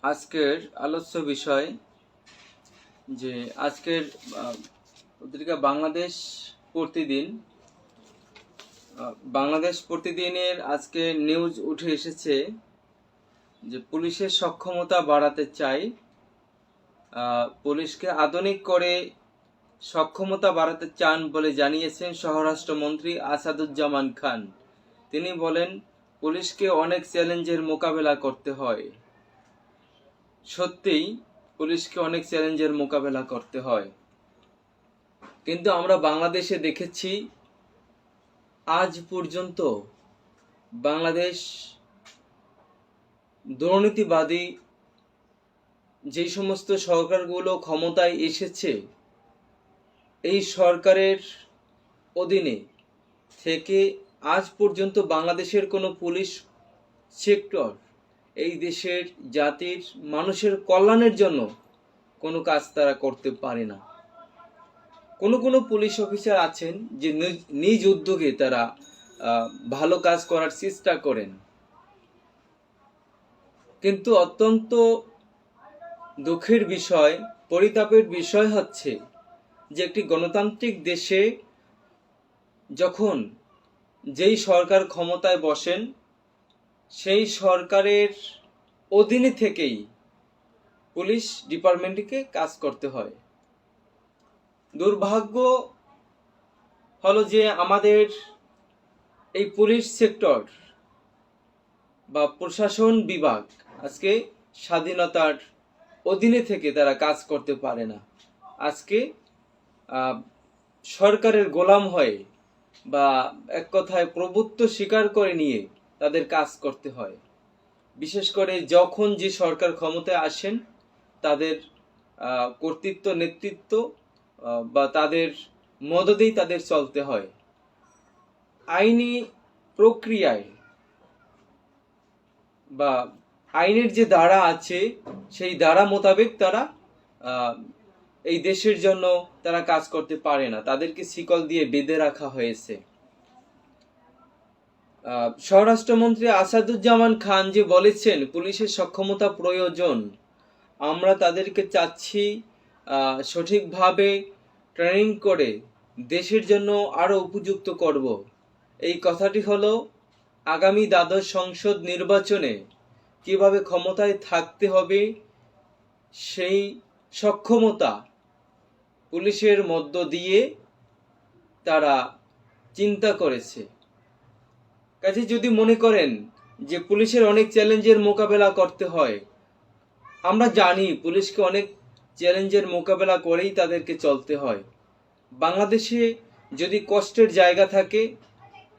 আজকের আলোচ্য বিষয় যে আজকের পত্রিকা বাংলাদেশ প্রতিদিনের আজকে নিউজ উঠে এসেছে যে পুলিশের সক্ষমতা বাড়াতে চাই, পুলিশকে আধুনিক করে সক্ষমতা বাড়াতে চান বলে জানিয়েছেন স্বরাষ্ট্রমন্ত্রী আসাদুজ্জামান খান। তিনি বলেন, পুলিশকে অনেক চ্যালেঞ্জের মোকাবেলা করতে হয়। সত্যিই পুলিশকে অনেক চ্যালেঞ্জের মোকাবেলা করতে হয়, কিন্তু আমরা বাংলাদেশে দেখেছি আজ পর্যন্ত বাংলাদেশ দুর্নীতিবাদী যে সমস্ত সরকারগুলো ক্ষমতায় এসেছে, এই সরকারের অধীনে থেকে আজ পর্যন্ত বাংলাদেশের কোনো পুলিশ সেক্টর এই দেশের জাতির মানুষের কল্যাণের জন্য কোনো কাজ তারা করতে পারে না। কোনো পুলিশ অফিসার আছেন যে নিজ উদ্যোগে তারা ভালো কাজ করার চেষ্টা করেন, কিন্তু অত্যন্ত দুঃখের বিষয়, পরিতাপের বিষয় হচ্ছে যে একটি গণতান্ত্রিক দেশে যখন যেই সরকার ক্ষমতায় বসেন, সেই সরকারের অধীনে থেকেই পুলিশ ডিপার্টমেন্টকে কাজ করতে হয়। দুর্ভাগ্য হলো যে আমাদের এই পুলিশ সেক্টর বা প্রশাসন বিভাগ আজকে স্বাধীনতার অধীনে থেকে তারা কাজ করতে পারে না। আজকে সরকারের গোলাম হয়ে বা এক কথায় প্রভুত্ব স্বীকার করে নিয়ে তাদের কাজ করতে হয়। বিশেষ করে যখন যে সরকার ক্ষমতায় আসেন, তাদের কর্তৃত্ব নেতৃত্ব বা তাদের মদদেই তাদের চলতে হয়। আইনি প্রক্রিয়ায় বা আইনের যে ধারা আছে, সেই ধারা মোতাবেক তারা এই দেশের জন্য তারা কাজ করতে পারে না, তাদেরকে শিকল দিয়ে বেঁধে রাখা হয়েছে। স্বরাষ্ট্রমন্ত্রী আসাদুজ্জামান খান যে বলেছেন পুলিশের সক্ষমতা প্রয়োজন, আমরা তাদেরকে চাচ্ছি সঠিকভাবে ট্রেনিং করে দেশের জন্য আরো উপযুক্ত করব। এই কথাটি হলো আগামী দ্বাদশ সংসদ নির্বাচনে কিভাবে ক্ষমতায় থাকতে হবে সেই সক্ষমতা পুলিশের মধ্য দিয়ে তারা চিন্তা করেছে। কাজে যদি মনে করেন যে পুলিশের অনেক চ্যালেঞ্জের মোকাবেলা করতে হয়, আমরা জানি পুলিশকে অনেক চ্যালেঞ্জের মোকাবেলা করেই তাদেরকে চলতে হয়। বাংলাদেশে যদি কষ্টের জায়গা থাকে,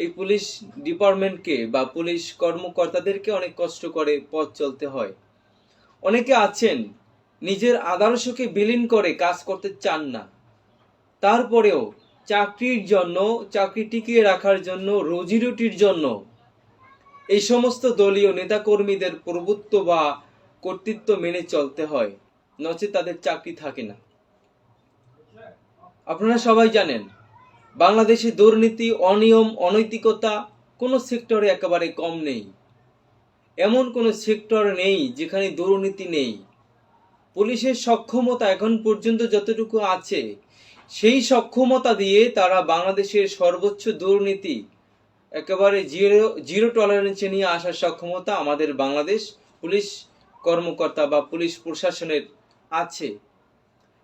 এই পুলিশ ডিপার্টমেন্টকে বা পুলিশ কর্মকর্তাদেরকে অনেক কষ্ট করে পথ চলতে হয়। অনেকে আছেন নিজের আদর্শকে বিলীন করে কাজ করতে চান না, তারপরেও চাকরির জন্য, চাকরি টিকিয়ে রাখার জন্য, রুজিরুটির জন্য এই সমস্ত দলীয় নেতাকর্মীদের প্রভুত্ব বা কর্তৃত্ব মেনে চলতে হয়, নচেত তাদের চাকরি থাকে না। আপনারা সবাই জানেন বাংলাদেশে দুর্নীতি, অনিয়ম, অনৈতিকতা কোনো সেক্টরে একেবারে কম নেই। এমন কোনো সেক্টর নেই যেখানে দুর্নীতি নেই। পুলিশের সক্ষমতা এখন পর্যন্ত যতটুকু আছে, সেই সক্ষমতা দিয়ে তারা বাংলাদেশের সর্বোচ্চ দুর্নীতি একেবারে জিরো টলারেন্সে নিয়ে আসার সক্ষমতা আমাদের বাংলাদেশ পুলিশ কর্মকর্তা বা পুলিশ প্রশাসনের আছে।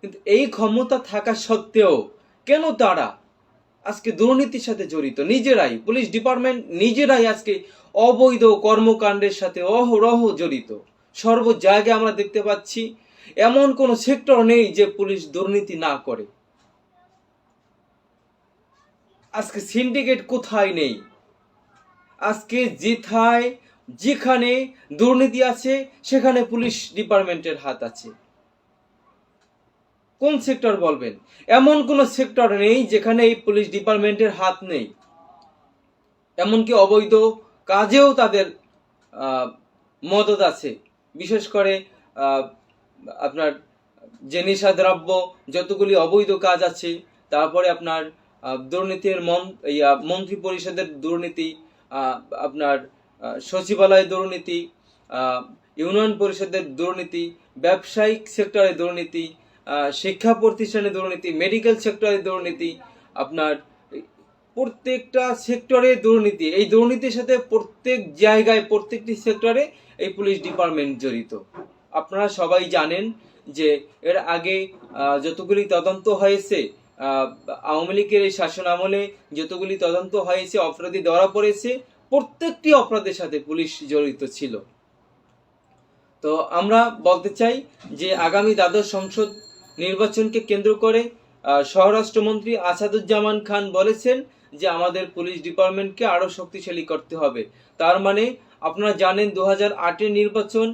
কিন্তু এই ক্ষমতা থাকা সত্ত্বেও কেন তারা আজকে দুর্নীতির সাথে জড়িত? নিজেরাই পুলিশ ডিপার্টমেন্ট নিজেরাই আজকে অবৈধ কর্মকাণ্ডের সাথে অহরহ জড়িত। সর্ব জায়গায় আমরা দেখতে পাচ্ছি, এমন কোন সেক্টর নেই যে পুলিশ দুর্নীতি না করে। আজকে সিন্ডিকেট কোথায় নেই? আজকে যেখানে দুর্নীতি আছে সেখানে পুলিশ ডিপার্টমেন্টের হাত আছে। কোন সেক্টর বলবেন? এমন কোন সেক্টর নেই যেখানে এই পুলিশ ডিপার্টমেন্টের হাত নেই। এমনকি অবৈধ কাজেও তাদের মদত আছে। বিশেষ করে আপনার যে নেশাদ্রব্য, যতগুলি অবৈধ কাজ আছে, তারপরে আপনার দুর্নীতির মন্ত্রী পরিষদের দুর্নীতি, আপনার সচিবালয় দুর্নীতি, ইউনিয়ন পরিষদের দুর্নীতি, ব্যবসায়িক সেক্টরে দুর্নীতি, শিক্ষা প্রতিষ্ঠানে দুর্নীতি, মেডিকেল সেক্টরে দুর্নীতি, আপনার প্রত্যেকটা সেক্টরে দুর্নীতি। এই দুর্নীতির সাথে প্রত্যেক জায়গায় প্রত্যেকটি সেক্টরে এই পুলিশ ডিপার্টমেন্ট জড়িত। আপনারা সবাই জানেন যে এর আগে যতগুলি তদন্ত হয়েছে, আওয়ামী লীগের এই শাসন আমলে যতগুলি তদন্ত হয়েছে, অপরাধী ধরা পড়েছে, প্রত্যেকটি অপরাধের সাথে পুলিশ জড়িত ছিল। তো আমরা বলতে চাই যে আগামী দ্বাদশ সংসদ নির্বাচনকে কেন্দ্র করে স্বরাষ্ট্রমন্ত্রী আসাদুজ্জামান খান বলেছেন যে আমাদের পুলিশ ডিপার্টমেন্টকে আরো শক্তিশালী করতে হবে। তার মানে আপনারা জানেন 2008-এর নির্বাচন,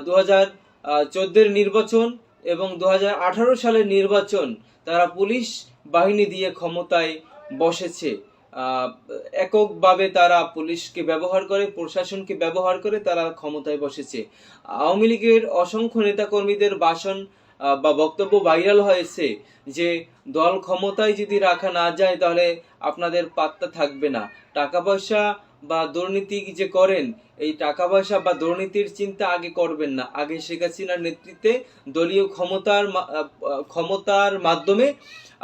2014-এর নির্বাচন এবং 2018 সালের নির্বাচন তারা পুলিশ বাহিনী দিয়ে ক্ষমতায় বসেছে। এককভাবে তারা পুলিশকে ব্যবহার করে, প্রশাসনকে ব্যবহার করে তারা ক্ষমতায় বসেছে। আওয়ামী লীগের অসংখ্য নেতাকর্মীদের ভাষণ বা বক্তব্য ভাইরাল হয়েছে যে দল ক্ষমতায় যদি রাখা না যায় তাহলে আপনাদের পাত্তা থাকবে না। টাকা পয়সা বা দুর্নীতি যে করেন, এই টাকা পয়সা বা দুর্নীতির চিন্তা আগে করবেন না, আগে শেখ হাসিনার নেতৃত্বে দলীয় ক্ষমতার মাধ্যমে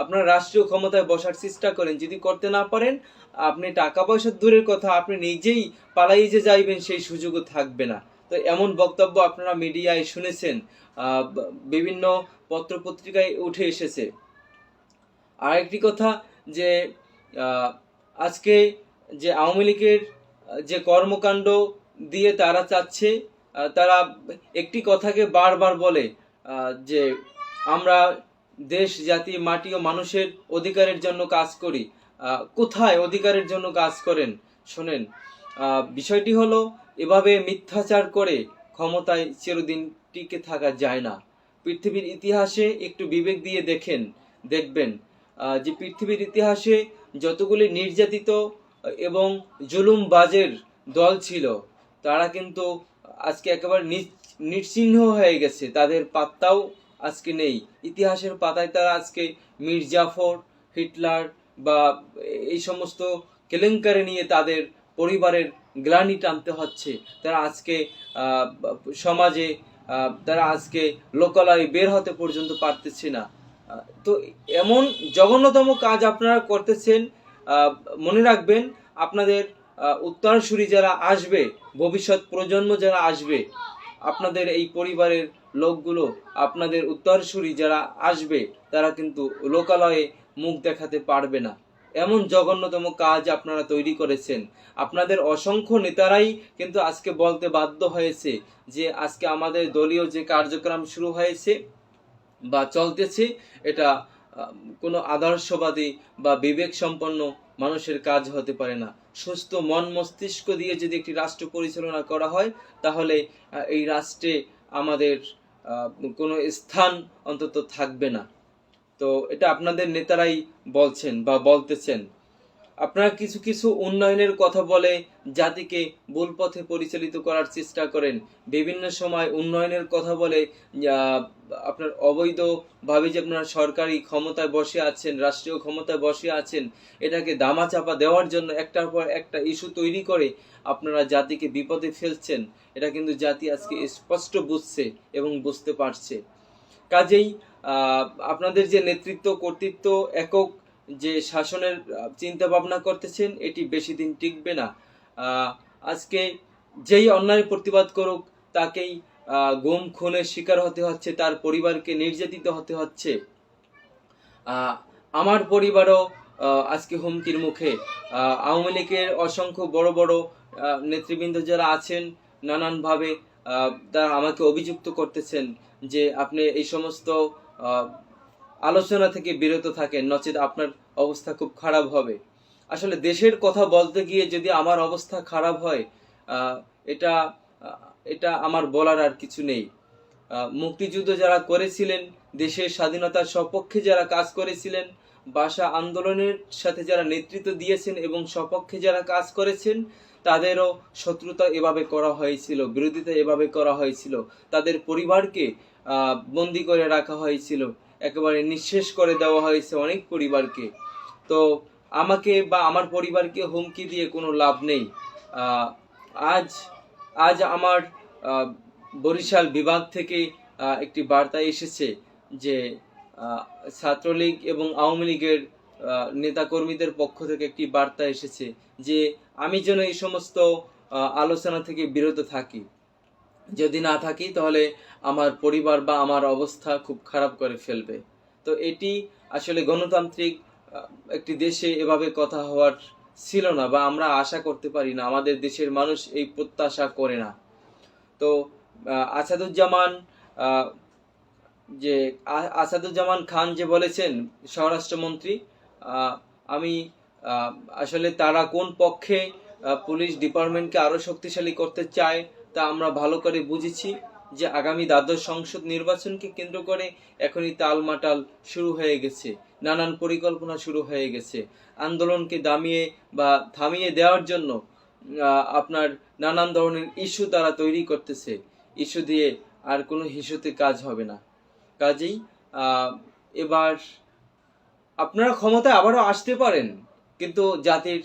আপনার রাষ্ট্রীয় ক্ষমতায় বসার চেষ্টা করেন। যদি করতে না পারেন, আপনি টাকা পয়সার দূরের কথা, আপনি নিজেই পালাই যে যাইবেন সেই সুযোগও থাকবে না। তো এমন বক্তব্য আপনারা মিডিয়ায় শুনেছেন, বিভিন্ন পত্র পত্রিকায় উঠে এসেছে। আরেকটি কথা যে আজকে যে আওয়ামী লীগের যে কর্মকাণ্ড দিয়ে তারা চাচ্ছে, তারা একটি কথাকে বারবার বলে যে আমরা দেশ, জাতি, মাটি ও মানুষের অধিকারের জন্য কাজ করি। কোথায় অধিকারের জন্য কাজ করেন? শোনেন, বিষয়টি হলো এভাবে মিথ্যাচার করে ক্ষমতায় চিরদিন টিকে থাকা যায় না। পৃথিবীর ইতিহাসে একটু বিবেক দিয়ে দেখবেন যে পৃথিবীর ইতিহাসে যতগুলি নির্যাতিত এবং জুলুমবাজের দল ছিল তারা কিন্তু আজকে একেবারে নিশ্চিহ্ন হয়ে গেছে, তাদের পাত্তাও আজকে নেই। ইতিহাসের পাতায় তারা আজকে মীর জাফর, হিটলার বা এই সমস্ত কেলেঙ্কারি নিয়ে তাদের পরিবারের গ্লানি টানতে হচ্ছে। তারা আজকে সমাজে তারা আজকে লোকালয়ে বের হতে পর্যন্ত পারতেছে না। তো এমন জঘন্যতম কাজ আপনারা করতেছেন। মনে রাখবেন আপনাদের উত্তরসূরি যারা আসবে, ভবিষ্যৎ প্রজন্ম যারা আসবে, আপনাদের এই পরিবারের লোকগুলো, আপনাদের উত্তরসূরি যারা আসবে তারা কিন্তু লোকালয়ে মুখ দেখাতে পারবে না। এমন জঘন্যতম কাজ আপনারা তৈরি করেছেন। আপনাদের অসংখ্য নেতারাই কিন্তু আজকে বলতে বাধ্য হয়েছে যে আজকে আমাদের দলীয় যে কার্যক্রম শুরু হয়েছে বা চলতেছে এটা কোনো আদর্শবাদী বা বিবেক সম্পন্ন মানুষের কাজ হতে পারে না। সুস্থ মন মস্তিষ্ক দিয়ে যদি একটি রাষ্ট্র পরিচালনা করা হয় তাহলে এই রাষ্ট্রে আমাদের কোনো স্থান অন্তত থাকবে না। তো এটা আপনাদের নেতারাই বলছেন বা বলতেছেন। আপনারা কিছু কিছু উন্নয়নের কথা বলে জাতিকে ভুল পথে পরিচালিত করার চেষ্টা করেন। বিভিন্ন সময় উন্নয়নের কথা বলে আপনার অবৈধভাবে যে আপনারা সরকারি ক্ষমতায় বসে আছেন, রাষ্ট্রীয় ক্ষমতায় বসে আছেন, এটাকে দামাচাপা দেওয়ার জন্য একটার পর একটা ইস্যু তৈরি করে আপনারা জাতিকে বিপদে ফেলছেন। এটা কিন্তু জাতি আজকে স্পষ্ট বুঝছে এবং বুঝতে পারছে। কাজেই আপনাদের যে নেতৃত্ব, কর্তৃত্ব, একক যে শাসনের চিন্তা ভাবনা করতেছেন এটি বেশি দিন টিকবে না। আজকে যেই অন্যায় প্রতিবাদ করুক তাকেই গুম খুনের শিকার হতে হচ্ছে, তার পরিবারকে নির্যাতিত হতে হচ্ছে। আমার পরিবারও আজকে হুমকির মুখে। আওয়ামী লীগের অসংখ্য বড় বড় নেতৃবৃন্দ যারা আছেন নানানভাবে তারা আমাকে অভিযুক্ত করতেছেন যে আপনি এই সমস্ত আলোচনা থেকে বিরত থাকেন, নচেত আপনার অবস্থা খুব খারাপ হবে। আসলে দেশের কথা বলতে গিয়ে যদি আমার অবস্থা খারাপ হয়, এটা এটা আমার বলার আর কিছু নেই। মুক্তিযুদ্ধ যারা করেছিলেন, দেশের স্বাধীনতার সপক্ষে যারা কাজ করেছিলেন, ভাষা আন্দোলনের সাথে যারা নেতৃত্ব দিয়েছেন এবং সপক্ষে যারা কাজ করেছেন, তাদেরও শত্রুতা এভাবে করা হয়েছিল, বিরোধিতা এভাবে করা হয়েছিল, তাদের পরিবারকে বন্দি করে রাখা হয়েছিল, একেবারে নিঃশেষ করে দেওয়া হয়েছে অনেক পরিবারকে। তো আমাকে বা আমার পরিবারকে হুমকি দিয়ে কোনো লাভ নেই। আজ আমার বরিশাল বিভাগ থেকে একটি বার্তা এসেছে যে আহ, ছাত্রলীগ এবং আওয়ামী লীগের নেতাকর্মীদের পক্ষ থেকে একটি বার্তা এসেছে যে আমি যেন এই সমস্ত আলোচনা থেকে বিরত থাকি। যদি না থাকি তাহলে আমার পরিবার বা আমার অবস্থা খুব খারাপ করে ফেলবে। তো এটি আসলে গণতান্ত্রিক একটি দেশে এভাবে কথা হওয়ার ছিল না, বা আমরা আশা করতে পারি না, আমাদের দেশের মানুষ এই প্রত্যাশা করে না। তো আসাদুজ্জামান আহ, যে আসাদুজ্জামান খান যে বলেছেন স্বরাষ্ট্রমন্ত্রী, আহ, আমি আহ, আসলে তারা কোন পক্ষে পুলিশ ডিপার্টমেন্টকে আরো শক্তিশালী করতে চায় তা আমরা ভালো করে বুঝেছি। যে আগামী দ্বাদশ সংসদ নির্বাচনকে কেন্দ্র করে এখনই তালমাটাল শুরু হয়ে গেছে, নানান পরিকল্পনা শুরু হয়ে গেছে। আন্দোলনকে দামিয়ে বা থামিয়ে দেওয়ার জন্য আপনার নানান ধরনের ইস্যু তারা তৈরি করতেছে। ইস্যু দিয়ে আর কোনো ইস্যুতে কাজ হবে না। কাজেই এবার আপনারা ক্ষমতায় আবারও আসতে পারেন, কিন্তু জাতির